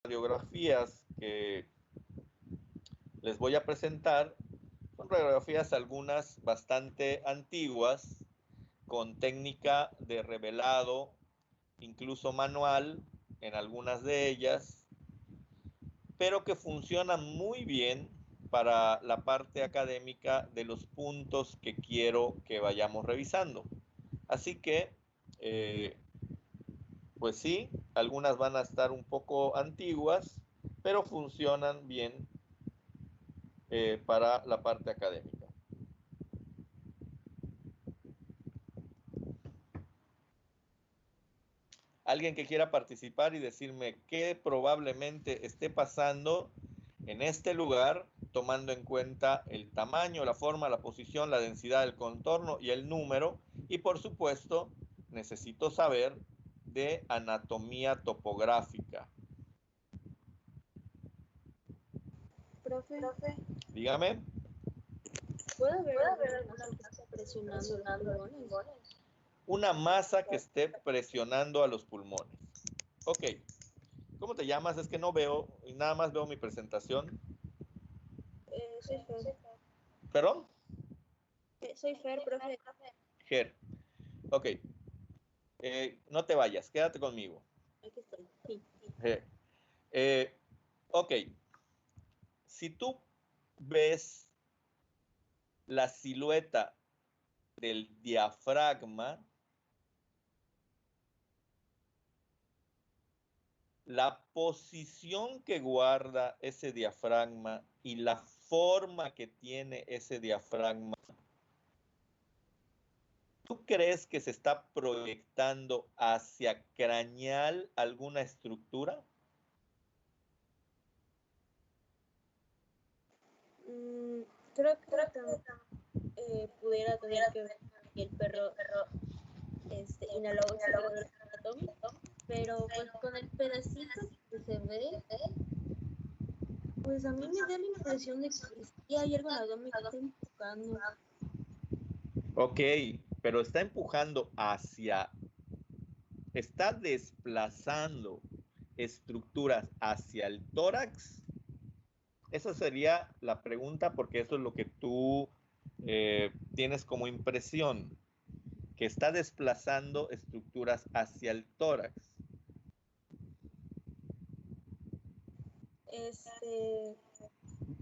radiografías que les voy a presentar son radiografías algunas bastante antiguas, con técnica de revelado, incluso manual en algunas de ellas, pero que funcionan muy bien para la parte académica de los puntos que quiero que vayamos revisando. Así que, pues sí, algunas van a estar un poco antiguas, pero funcionan bien para la parte académica. Alguien que quiera participar y decirme qué probablemente esté pasando en este lugar, tomando en cuenta el tamaño, la forma, la posición, la densidad del contorno y el número. Y por supuesto, necesito saber de anatomía topográfica. Profe, Dígame. ¿puede haber alguna masa que esté presionando los pulmones? Una masa que esté presionando a los pulmones. Ok. ¿Cómo te llamas? Es que no veo, nada más veo mi presentación. Soy Fer. ¿Perdón? Soy Fer, profe. Ger. Ok. No te vayas, quédate conmigo. Aquí estoy. Sí. Ok. Si tú ves la silueta del diafragma, la posición que guarda ese diafragma y la forma que tiene ese diafragma, ¿tú crees que se está proyectando hacia craneal alguna estructura? Creo pudiera tener que ver que el perro inhaló oxígeno del atómico, pero pues con el pedacito que se ve, pues a mí me da la impresión de que sí hay algo en el abdomen que está empujando. Ok, pero está empujando está desplazando estructuras hacia el tórax. Esa sería la pregunta, porque eso es lo que tú tienes como impresión, que está desplazando estructuras hacia el tórax.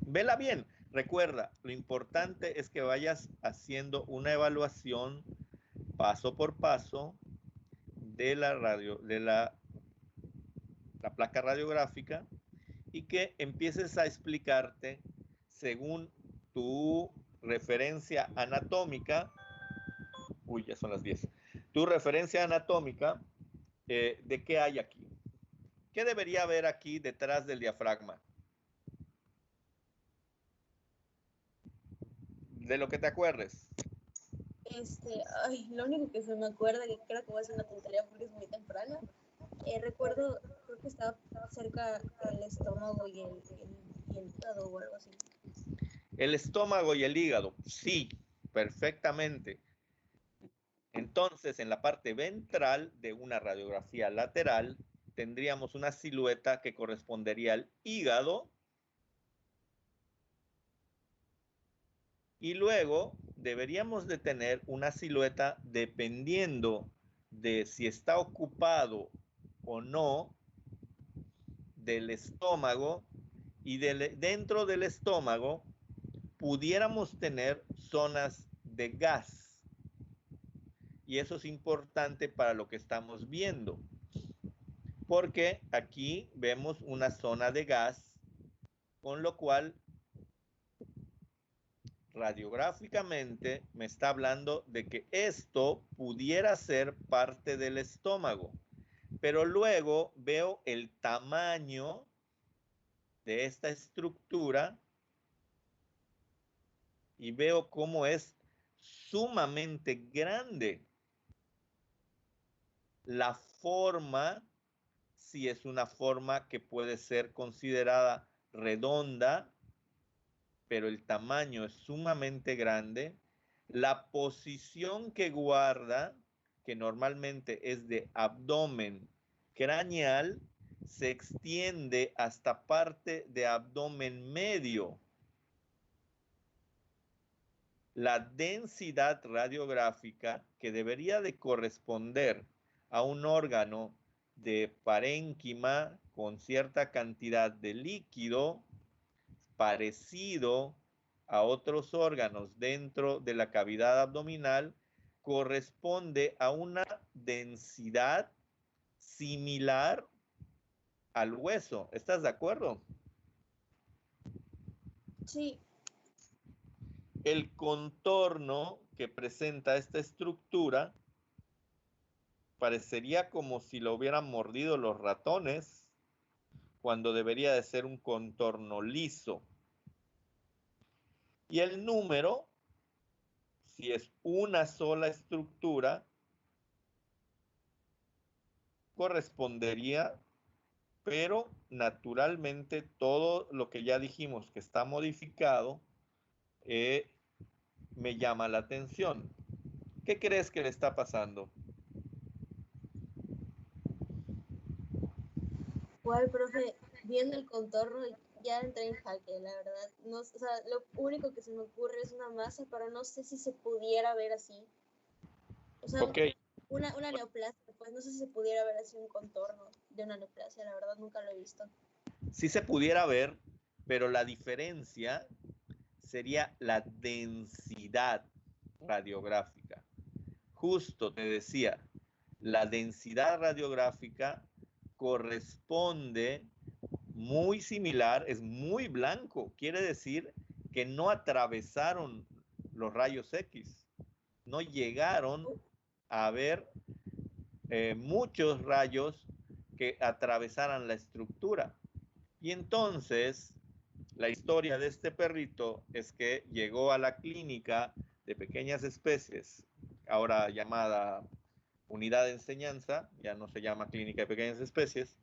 Vela bien. Recuerda, lo importante es que vayas haciendo una evaluación paso por paso de la placa radiográfica, y que empieces a explicarte según tu referencia anatómica. Uy, ya son las 10. Tu referencia anatómica de qué hay aquí. ¿Qué debería haber aquí detrás del diafragma? De lo que te acuerdes. Lo único que se me acuerda, que creo que va a ser una tontería porque es muy temprano, recuerdo, creo que estaba cerca el estómago y el hígado o algo así. El estómago y el hígado, sí, perfectamente. Entonces, en la parte ventral de una radiografía lateral, tendríamos una silueta que correspondería al hígado, y luego deberíamos de tener una silueta dependiendo de si está ocupado o no del estómago, y dentro del estómago pudiéramos tener zonas de gas, y eso es importante para lo que estamos viendo, porque aquí vemos una zona de gas, con lo cual radiográficamente me está hablando de que esto pudiera ser parte del estómago, pero luego veo el tamaño de esta estructura y veo cómo es sumamente grande. La forma, si es una forma que puede ser considerada redonda, pero el tamaño es sumamente grande. La posición que guarda, que normalmente es de abdomen craneal, se extiende hasta parte de abdomen medio. La densidad radiográfica, que debería de corresponder a un órgano de parénquima con cierta cantidad de líquido parecido a otros órganos dentro de la cavidad abdominal, corresponde a una densidad similar al hueso. ¿Estás de acuerdo? Sí. El contorno que presenta esta estructura parecería como si lo hubieran mordido los ratones, cuando debería de ser un contorno liso. Y el número, si es una sola estructura, correspondería, pero naturalmente todo lo que ya dijimos que está modificado me llama la atención. ¿Qué crees que le está pasando? ¿Cuál, profe? Viendo el contorno ya entré en jaque, la verdad. No, o sea, lo único que se me ocurre es una masa, pero no sé si se pudiera ver así. O sea, Ok, una neoplasia, pues no sé si se pudiera ver así un contorno de una neoplasia, la verdad nunca lo he visto. sí se pudiera ver, pero la diferencia sería la densidad radiográfica. Justo te decía, la densidad radiográfica corresponde muy similar, es muy blanco, quiere decir que no atravesaron los rayos X, no llegaron a ver muchos rayos que atravesaran la estructura. Y entonces, la historia de este perrito es que llegó a la clínica de pequeñas especies, ahora llamada unidad de enseñanza, ya no se llama clínica de pequeñas especies,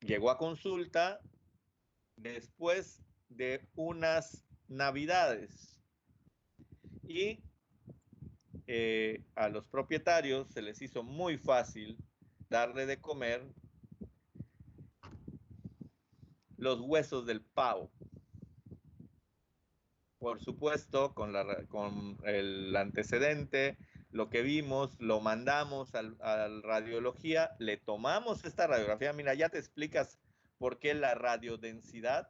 llegó a consulta después de unas navidades y a los propietarios se les hizo muy fácil darle de comer los huesos del pavo. Por supuesto, con el antecedente, lo que vimos, lo mandamos al radiología, le tomamos esta radiografía. Mira, ya te explicas por qué la radiodensidad.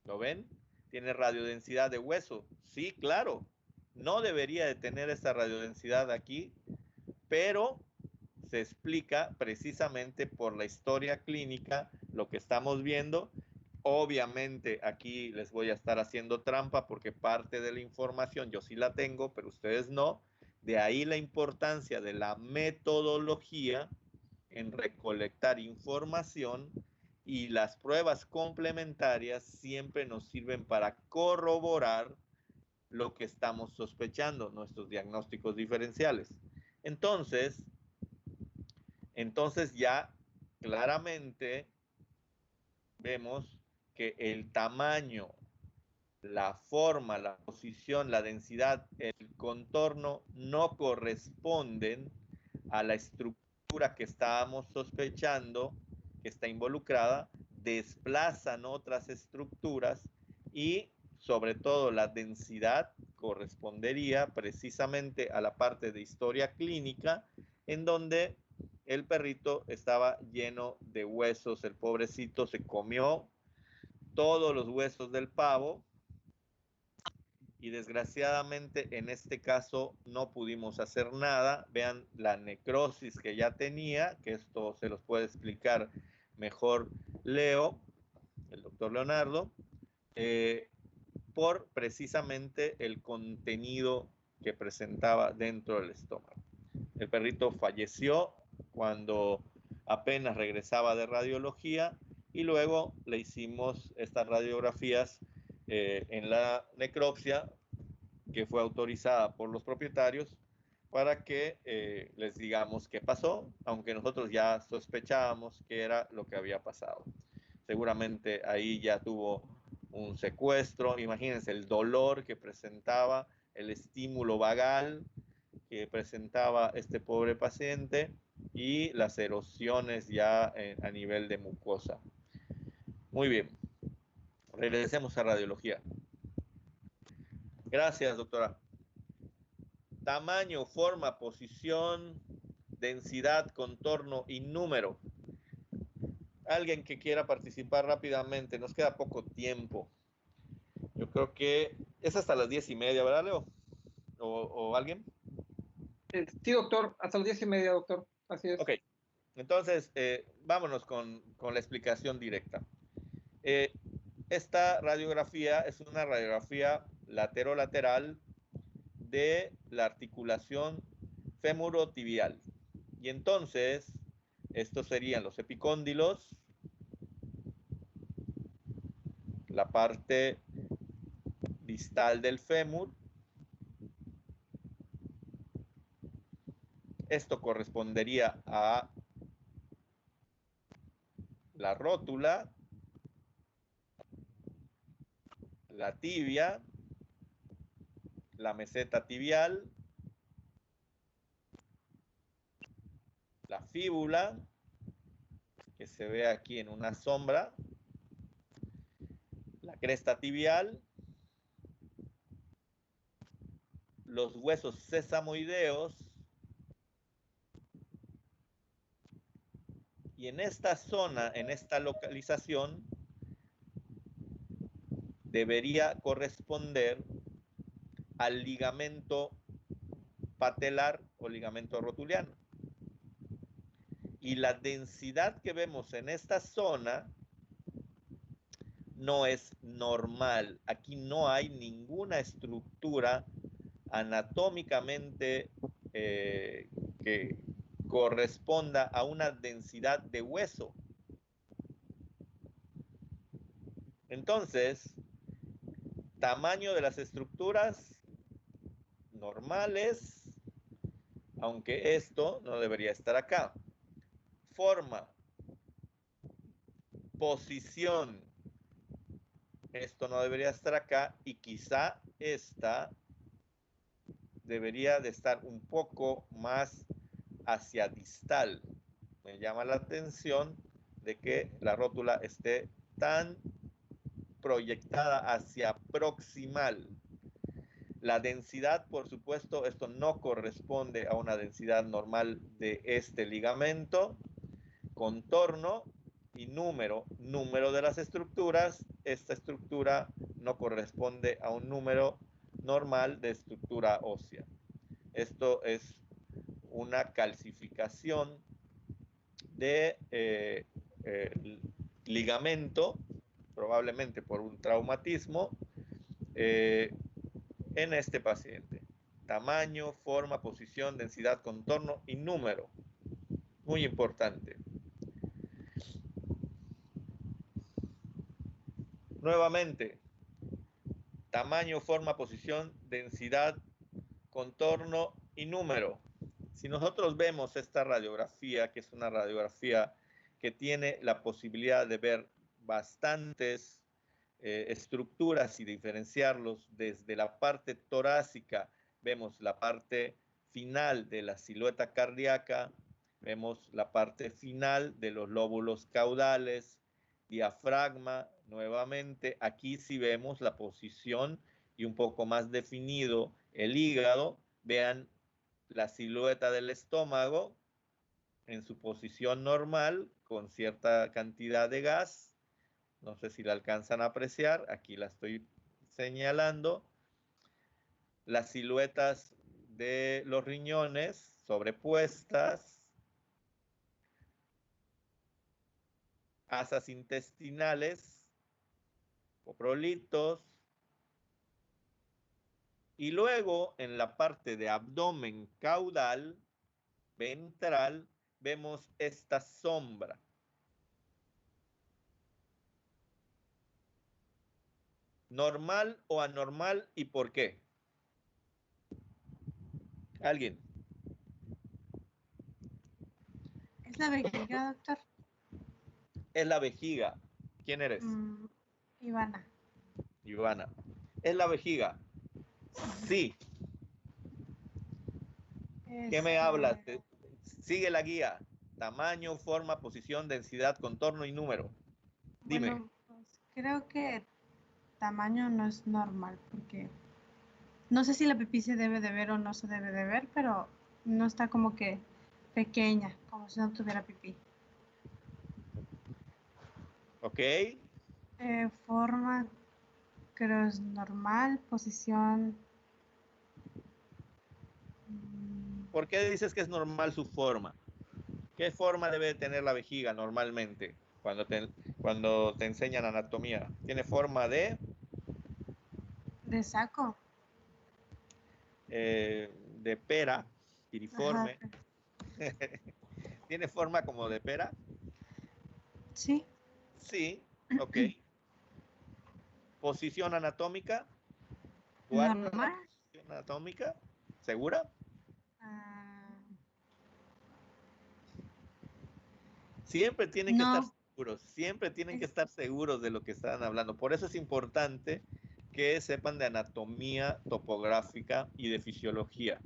¿Lo ven? Tiene radiodensidad de hueso. Sí, claro. No debería de tener esta radiodensidad aquí, pero se explica precisamente por la historia clínica, lo que estamos viendo. Obviamente aquí les voy a estar haciendo trampa porque parte de la información yo sí la tengo, pero ustedes no. De ahí la importancia de la metodología en recolectar información, y las pruebas complementarias siempre nos sirven para corroborar lo que estamos sospechando, nuestros diagnósticos diferenciales. Entonces ya claramente vemos que el tamaño, la forma, la posición, la densidad, el contorno no corresponden a la estructura que estábamos sospechando que está involucrada, desplazan otras estructuras y sobre todo la densidad correspondería precisamente a la parte de historia clínica, en donde el perrito estaba lleno de huesos, el pobrecito se comió todos los huesos del pavo y desgraciadamente en este caso no pudimos hacer nada. Vean la necrosis que ya tenía, que esto se los puede explicar mejor Leo, el doctor Leonardo, por precisamente el contenido que presentaba dentro del estómago. El perrito falleció cuando apenas regresaba de radiología y luego le hicimos estas radiografías en la necropsia, que fue autorizada por los propietarios, para que les digamos qué pasó, aunque nosotros ya sospechábamos qué era lo que había pasado. Seguramente ahí ya tuvo un secuestro, imagínense el dolor que presentaba, el estímulo vagal, que presentaba este pobre paciente y las erosiones ya a nivel de mucosa. Muy bien. Regresemos a radiología. Gracias, doctora. Tamaño, forma, posición, densidad, contorno y número. Alguien que quiera participar rápidamente, nos queda poco tiempo. Yo creo que es hasta las 10:30, ¿verdad, Leo? ¿O alguien? Sí, doctor, hasta las 10:30, doctor. Así es. Ok, entonces vámonos con la explicación directa. Esta radiografía es una radiografía lateral de la articulación femurotibial. Y entonces, estos serían los epicóndilos, la parte distal del fémur. Esto correspondería a la rótula, la tibia, la meseta tibial, la fíbula, que se ve aquí en una sombra, la cresta tibial, los huesos sesamoideos, y en esta zona, en esta localización, debería corresponder al ligamento patelar o ligamento rotuliano. Y la densidad que vemos en esta zona no es normal. Aquí no hay ninguna estructura anatómicamente que corresponda a una densidad de hueso. Entonces, tamaño de las estructuras normales, aunque esto no debería estar acá. Forma, posición, esto no debería estar acá, y quizá esta debería de estar un poco más hacia distal. Me llama la atención de que la rótula esté tan proyectada hacia proximal. La densidad, por supuesto, esto no corresponde a una densidad normal de este ligamento. Contorno y número de las estructuras. Esta estructura no corresponde a un número normal de estructura ósea. Esto es una calcificación de ligamento, probablemente por un traumatismo, en este paciente. Tamaño, forma, posición, densidad, contorno y número. Muy importante. Nuevamente, tamaño, forma, posición, densidad, contorno y número. Si nosotros vemos esta radiografía, que es una radiografía que tiene la posibilidad de ver bastantes estructuras y diferenciarlos desde la parte torácica, vemos la parte final de la silueta cardíaca, vemos la parte final de los lóbulos caudales, diafragma, nuevamente, aquí sí vemos la posición y un poco más definido el hígado. Vean la silueta del estómago en su posición normal con cierta cantidad de gas. No sé si la alcanzan a apreciar, aquí la estoy señalando. Las siluetas de los riñones sobrepuestas, asas intestinales, coprolitos, y luego en la parte de abdomen caudal, ventral, vemos esta sombra. ¿Normal o anormal y por qué? ¿Alguien? Es la vejiga, doctor. Es la vejiga. ¿Quién eres? Ivana. Ivana. ¿Es la vejiga? Sí. ¿Qué me hablas? Sigue la guía. Tamaño, forma, posición, densidad, contorno y número. Dime. Bueno, pues creo que tamaño no es normal porque no sé si la pipí se debe de ver o no se debe de ver, pero no está como que pequeña, como si no tuviera pipí. Ok. Forma creo es normal, posición. ¿Por qué dices que es normal su forma? ¿Qué forma debe tener la vejiga normalmente cuando te enseñan anatomía? ¿Tiene forma De saco. de pera, piriforme? Ajá, ¿Tiene forma como de pera? sí. Sí, ok. ¿Posición anatómica? ¿Cuarta Normal. posición anatómica? ¿Segura? Ah, Siempre tienen que estar no, seguros, siempre tienen que es, estar seguros de lo que están hablando. Por eso es importante que sepan de anatomía topográfica y de fisiología.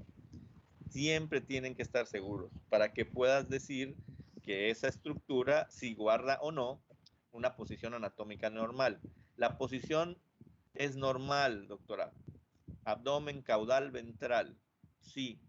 Siempre tienen que estar seguros para que puedas decir que esa estructura, si guarda o no una posición anatómica normal. La posición es normal, doctora. Abdomen, caudal, ventral. Sí,